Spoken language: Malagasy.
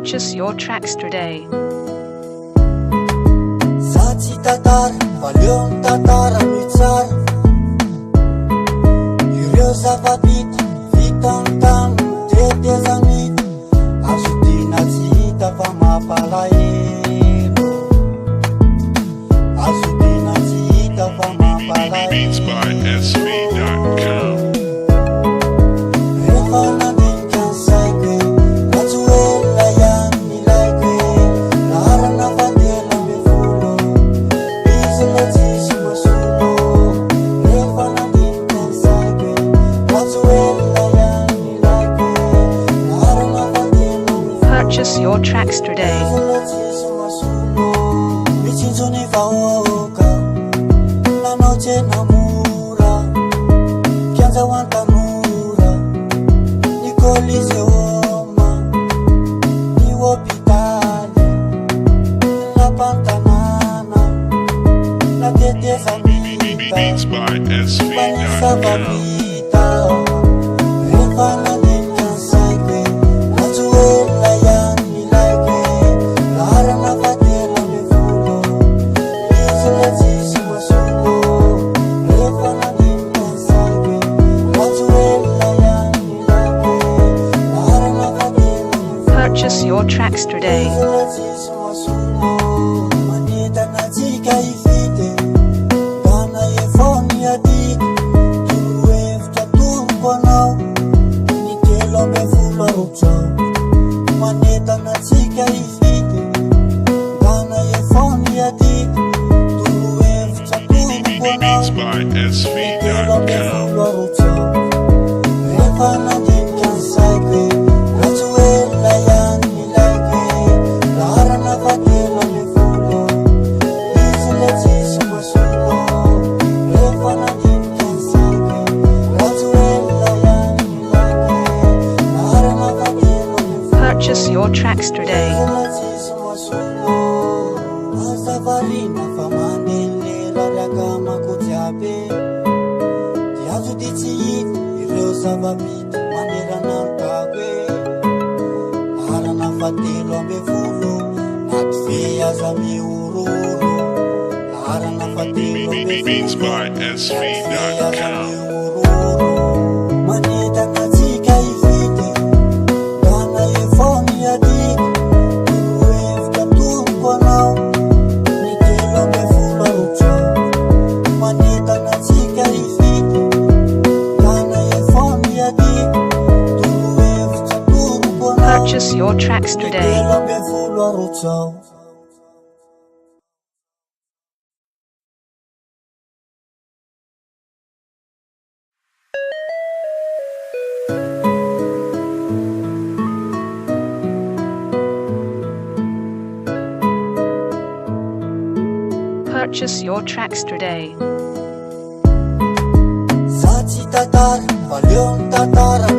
Purchase your tracks today. Zatsy tatara, valeo ny tatara mitsara. Ireo zava-bita vita ny tany tetezamita. Azo dina tsy hita fa mampalahelo. Azo dina tsy hita fa mampalahelo. Rehefa nandinika ny saiko hoe ratsy oela ihany milaiko hoe laharana fatelo amby folo. Izy le tsisy masolo. Rehefa nandinika ny saiko hoe ratsy oela ihany milaiko hoe laharana fatelo amby folo. Purchase your tracks today. Izy le tsisy masolo. Mitsinjo ny vahoaka nanao tsena mora. Kianja ho an-tanora ny koliseoma ny hôpitaly lampantanàna na tetezamita mba ny zava-bita. Rehefa nandinika ny saiko hoe ratsy oela ihany milaiko hoe laharana fatelo amby folo. Izy le tsisy masolo. Rehefa nandinika ny saiko hoe ratsy oela ihany milaiko hoe laharana fatelo amby folo. Purchase your tracks today. Izy le tsisy masolo. Manentana antsika hifity dana efony adika. Torohevitra tompo anao ny telo amby folo arotsao. Manentana antsika hifity dana efony adika. Torohevitra tompo anao ny telo amby folo arotsao. Rehefa nandinika ny saiko hoe ratsy oela ihany milaiko hoe laharana fatelo amby folo. Izy le tsisy masolo. Rehefa nandinika ny saiko hoe ratsy oela ihany milaiko hoe laharana fatelo amby folo. Purchase your tracks today. Izy le tsisy masolo. Aza variana fa mandeha ny lera riaka makojiaby. Dia azo dia tsy hita ireo zava-bita manerana ny tako hoe laharana fatelo amby folo. Naty ve aza miororo laharana fatelo amby folo. Naty ve aza miororo. Manentana antsika hifity dana efony adika. Torohevitra tompo anao ny telo amby folo arotsao. Manentana antsika hifity dana efony adika. Torohevitra tompo anao Purchase your tracks ny today. telo amby folo arotsao. Purchase your tracks today. Zatsy tatara, valeo ny tatara